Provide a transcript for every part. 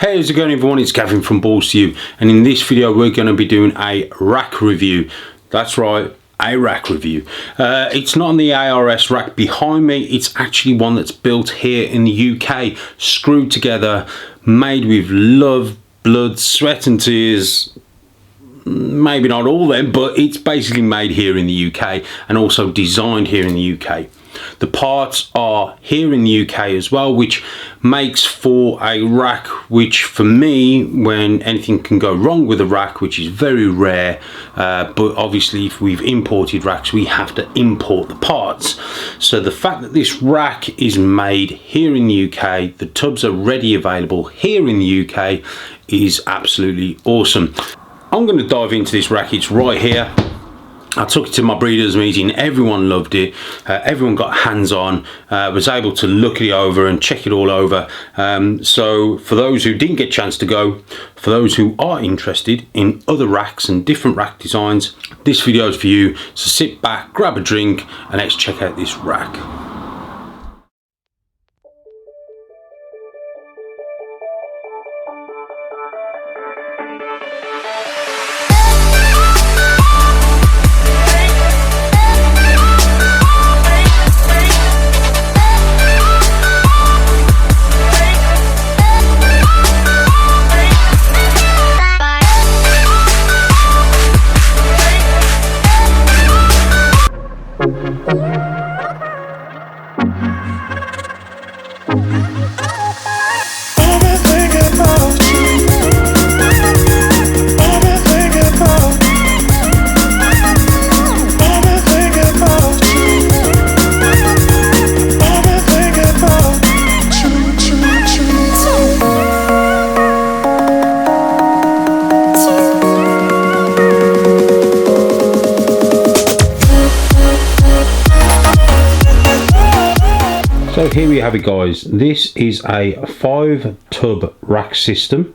Hey, how's it going everyone? It's Gavin from Balls to You, and in this video we're going to be doing a rack review. That's right, a rack review. It's not on the ARS rack behind me, it's actually one that's built here in the UK, screwed together, made with love, blood, sweat and tears. Maybe not all them, but it's basically made here in the UK and also designed here in the UK. The parts are here in the UK as well, which makes for a rack which for me, when anything can go wrong with a rack, which is very rare, but obviously if we've imported racks we have to import the parts. So the fact that this rack is made here in the UK, the tubs are ready available here in the UK, is absolutely awesome. I'm going to dive into this rack. It's right here. I took it to my breeders meeting, everyone loved it, everyone got hands-on, was able to look it over and check it all over. So for those who didn't get a chance to go, for those who are interested in other racks and different rack designs, this video is for you. So sit back, grab a drink and let's check out this rack. So here we have it guys, this is a 5 tub rack system.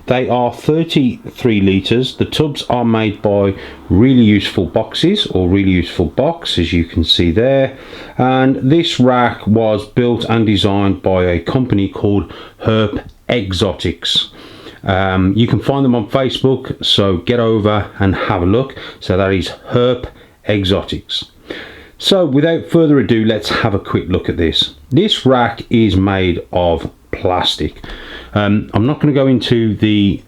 They are 33 litres. The tubs are made by Really Useful Boxes, or Really Useful Box, as you can see there. And this rack was built and designed by a company called Herp Exotics. You can find them on Facebook, so get over and have a look. So that is Herp Exotics. So without further ado, let's have a quick look at this. This rack is made of plastic. I'm not going to go into the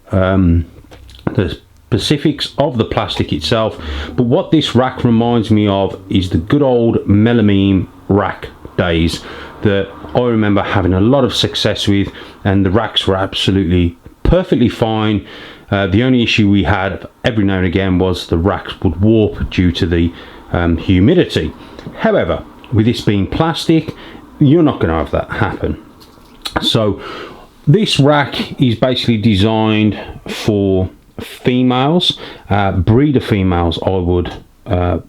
specifics of the plastic itself, but what this rack reminds me of is the good old melamine rack days that I remember having a lot of success with, and the racks were absolutely perfectly fine. The only issue we had every now and again was the racks would warp due to the humidity. However, with this being plastic, you're not going to have that happen. So this rack is basically designed for females, breeder females I would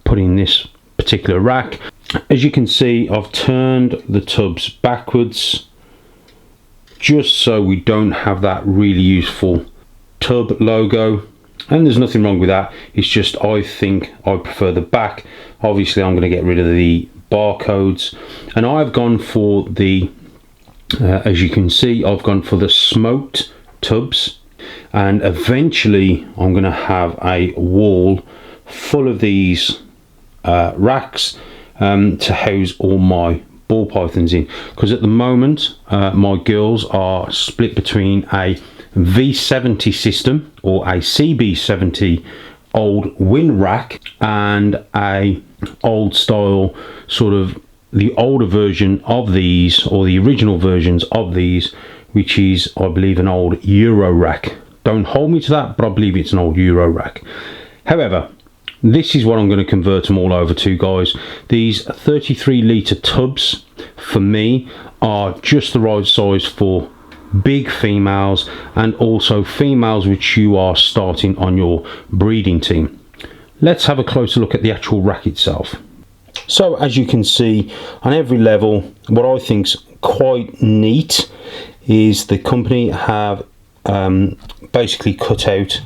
put in this particular rack. As you can see, I've turned the tubs backwards just so we don't have that Really Useful tub logo. And there's nothing wrong with that, it's just I think I prefer the back. Obviously I'm going to get rid of the barcodes, and I've gone for the as you can see, I've gone for the smoked tubs, and eventually I'm going to have a wall full of these racks to house all my ball pythons in, because at the moment my girls are split between a V70 system or a CB70 old win rack and a old style, sort of the older version of these, or the original versions of these, which is I believe an old Euro rack. Don't hold me to that, but I believe it's an old Euro rack. However, this is what I'm going to convert them all over to, guys. These 33 litre tubs for me are just the right size for big females, and also females which you are starting on your breeding team. Let's have a closer look at the actual rack itself. So as you can see, on every level, what I think's quite neat is the company have basically cut out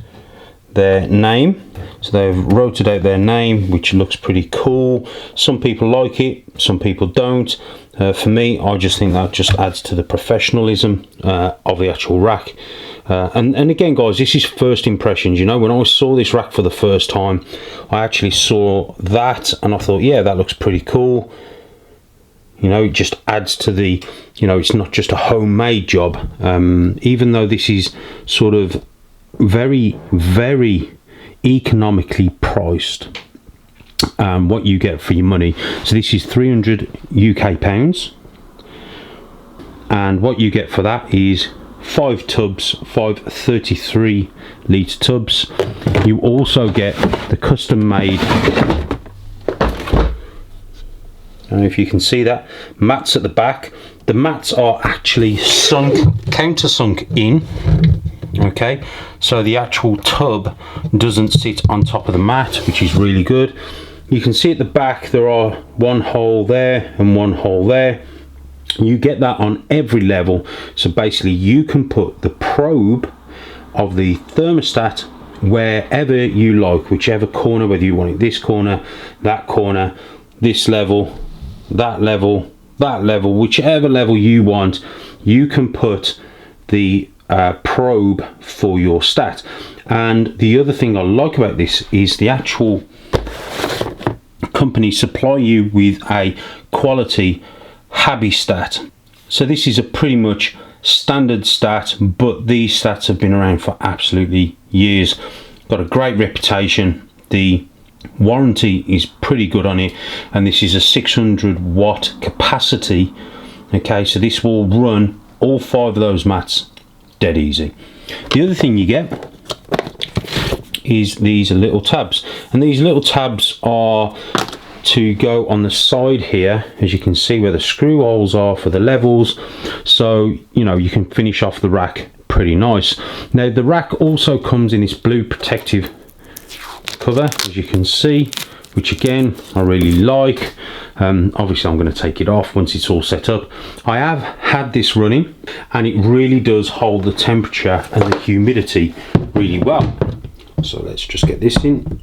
their name. So they've wrote out their name, which looks pretty cool. Some people like it, some people don't. For me, I just think that just adds to the professionalism of the actual rack. And again guys, this is first impressions. You know, when I saw this rack for the first time, I actually saw that and I thought, yeah, that looks pretty cool. You know, it just adds to the, you know, it's not just a homemade job. Even though this is sort of very, very economically priced, what you get for your money. So this is 300 UK pounds, and what you get for that is 5 tubs, 5 33 litre tubs. You also get the custom made, I don't know if you can see that, mats at the back. The mats are actually sunk, countersunk in, okay, so the actual tub doesn't sit on top of the mat, which is really good. You can see at the back there are one hole there and one hole there. You get that on every level, so basically you can put the probe of the thermostat wherever you like, whichever corner, whether you want it this corner, this level, that level, that level, whichever level you want, you can put the probe for your stat. And the other thing I like about this is the actual company supply you with a quality Habby stat. So this is a pretty much standard stat, but these stats have been around for absolutely years. Got a great reputation. The warranty is pretty good on it, and this is a 600 watt capacity. Okay, so this will run all 5 of those mats dead easy. The other thing you get is these little tabs, and these little tabs are to go on the side here, as you can see where the screw holes are for the levels, so you know you can finish off the rack pretty nice. Now the rack also comes in this blue protective cover, as you can see, which again I really like. Obviously I'm going to take it off once it's all set up. I have had this running and it really does hold the temperature and the humidity really well. So let's just get this in.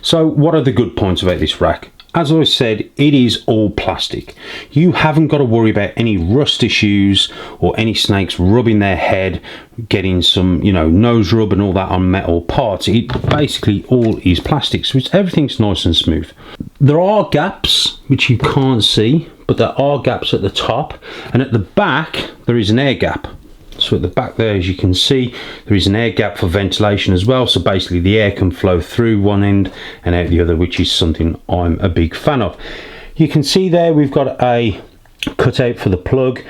So what are the good points about this rack? As I said, it is all plastic. You haven't got to worry about any rust issues or any snakes rubbing their head, getting some, you know, nose rub and all that on metal parts. It basically all is plastic, so everything's nice and smooth. There are gaps which you can't see, but there are gaps at the top, and at the back there is an air gap. So at the back there, as you can see, there is an air gap for ventilation as well, so basically the air can flow through one end and out the other, which is something I'm a big fan of. You can see there we've got a cutout for the plug,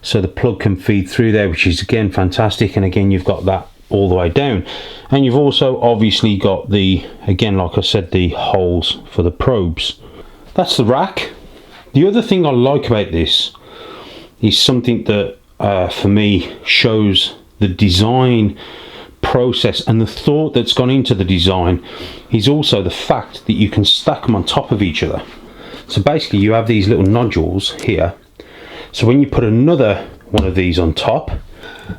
so the plug can feed through there, which is again fantastic. And again, you've got that all the way down, and you've also obviously got the, again like I said, the holes for the probes. That's the rack. The other thing I like about this is something that for me shows the design process and the thought that's gone into the design, is also the fact that you can stack them on top of each other. So basically you have these little nodules here, so when you put another one of these on top,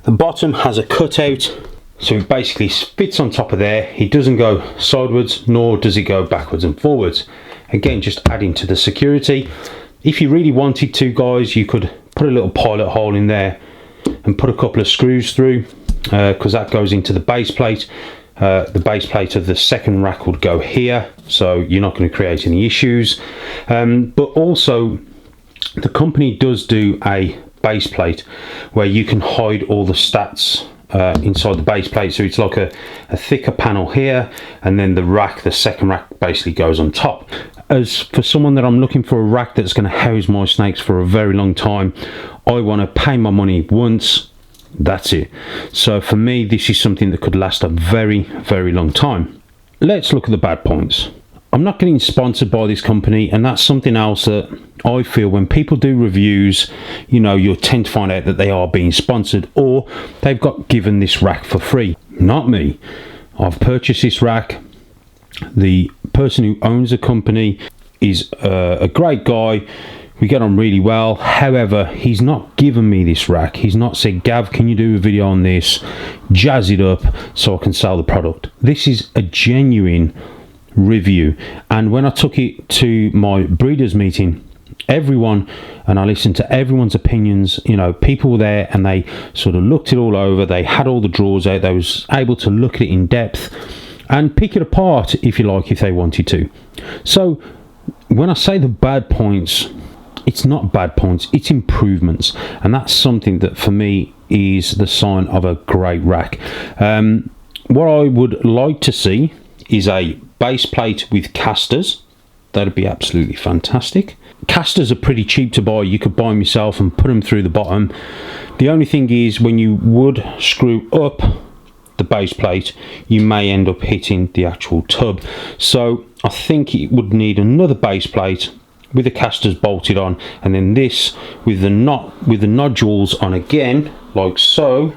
the bottom has a cutout, so it basically fits on top of there. It doesn't go sideways nor does it go backwards and forwards, again just adding to the security. If you really wanted to, guys, you could put a little pilot hole in there and put a couple of screws through, because that goes into the base plate. The base plate of the second rack would go here, so you're not going to create any issues. But also the company does do a base plate where you can hide all the stats inside the base plate, so it's like a thicker panel here, and then the rack, the second rack, basically goes on top. As for someone that I'm looking for a rack that's going to house my snakes for a very long time, I want to pay my money once, that's it. So for me, this is something that could last a very, very long time. Let's look at the bad points. I'm not getting sponsored by this company, and that's something else that I feel when people do reviews, you know, you'll tend to find out that they are being sponsored or they've got given this rack for free. Not me. I've purchased this rack. The person who owns the company is a great guy. We get on really well. However, he's not given me this rack. He's not said, Gav, can you do a video on this, jazz it up so I can sell the product. This is a genuine review, and when I took it to my breeders meeting, everyone, and I listened to everyone's opinions. You know, people were there and they sort of looked it all over. They had all the drawers out. They was able to look at it in depth and pick it apart, if you like, if they wanted to. So when I say the bad points, it's not bad points, it's improvements, and that's something that for me is the sign of a great rack. What I would like to see is a base plate with casters. That'd be absolutely fantastic. Casters are pretty cheap to buy. You could buy them yourself and put them through the bottom. The only thing is, when you would screw up the base plate, you may end up hitting the actual tub. So I think it would need another base plate with the casters bolted on, and then this with the nodules on again, like so.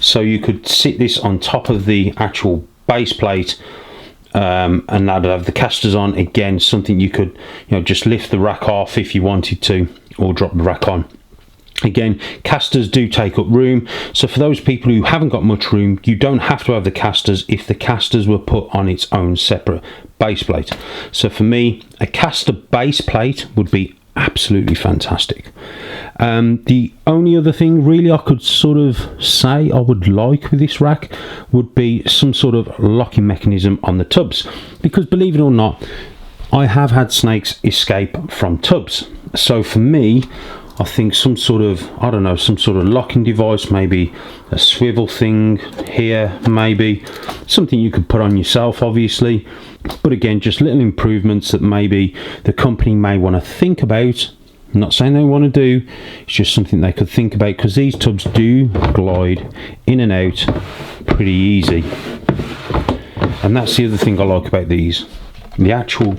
So you could sit this on top of the actual base plate, and that'd have the casters on again. Something you could, you know, just lift the rack off if you wanted to, or drop the rack on. Again, casters do take up room, so for those people who haven't got much room, you don't have to have the casters if the casters were put on its own separate base plate. So for me, a caster base plate would be absolutely fantastic. The only other thing really I could sort of say I would like with this rack would be some sort of locking mechanism on the tubs, because believe it or not, I have had snakes escape from tubs. So for me, I think some sort of, I don't know, some sort of locking device, maybe a swivel thing here, maybe something you could put on yourself, obviously. But again, just little improvements that maybe the company may want to think about. I'm not saying they want to do, it's just something they could think about, because these tubs do glide in and out pretty easy. And that's the other thing I like about these, the actual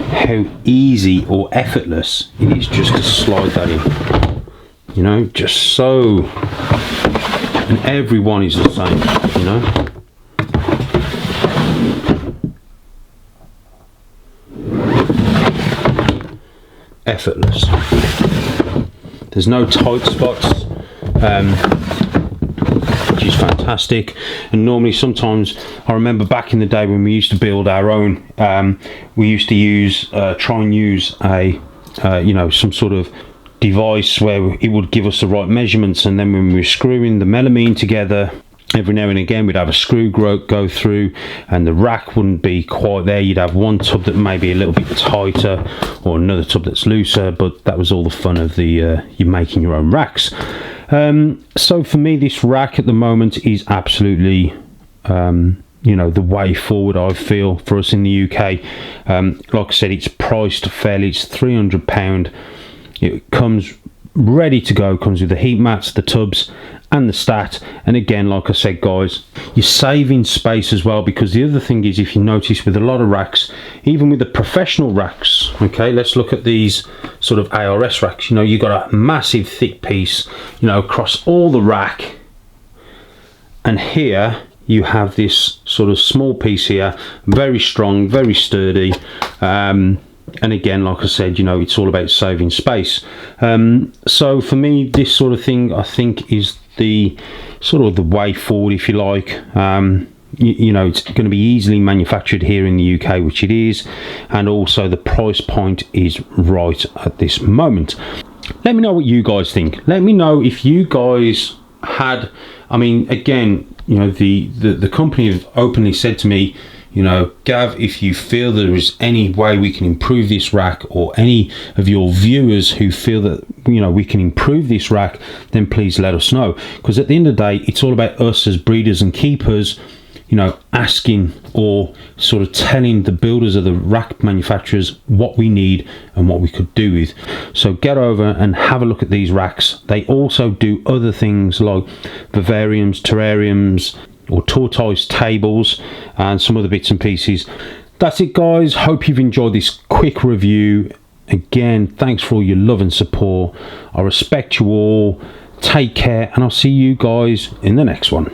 how easy or effortless it is just to slide that in, you know, just so, and everyone is the same, you know. Effortless. There's no tight spots, which is fantastic. And normally, sometimes, I remember back in the day when we used to build our own, we used to use try and use a you know, some sort of device where it would give us the right measurements, and then when we were screwing the melamine together, every now and again we'd have a screw go through and the rack wouldn't be quite there. You'd have one tub that may be a little bit tighter or another tub that's looser, but that was all the fun of the you making your own racks. So for me, this rack at the moment is absolutely you know, the way forward, I feel, for us in the UK. Like I said, it's priced fairly. It's £300. It comes ready to go, comes with the heat mats, the tubs and the stat. And again, like I said, guys, you're saving space as well, because the other thing is, if you notice with a lot of racks, even with the professional racks, okay, let's look at these sort of ARS racks, you know, you've got a massive thick piece, you know, across all the rack, and here you have this sort of small piece here, very strong, very sturdy. And again, like I said, you know, it's all about saving space. So for me, this sort of thing, I think, is the sort of the way forward, if you like. You know, it's going to be easily manufactured here in the UK, which it is, and also the price point is right at this moment. Let me know what you guys think. Let me know if you guys had, I mean, again, you know, the company have openly said to me, you know, Gav, if you feel there is any way we can improve this rack, or any of your viewers who feel that, you know, we can improve this rack, then please let us know. Because at the end of the day, it's all about us as breeders and keepers, you know, asking or sort of telling the builders of the rack manufacturers what we need and what we could do with. So get over and have a look at these racks. They also do other things like vivariums, terrariums, or tortoise tables, and some other bits and pieces. That's it, guys. Hope you've enjoyed this quick review. Again, thanks for all your love and support. I respect you all. Take care, and I'll see you guys in the next one.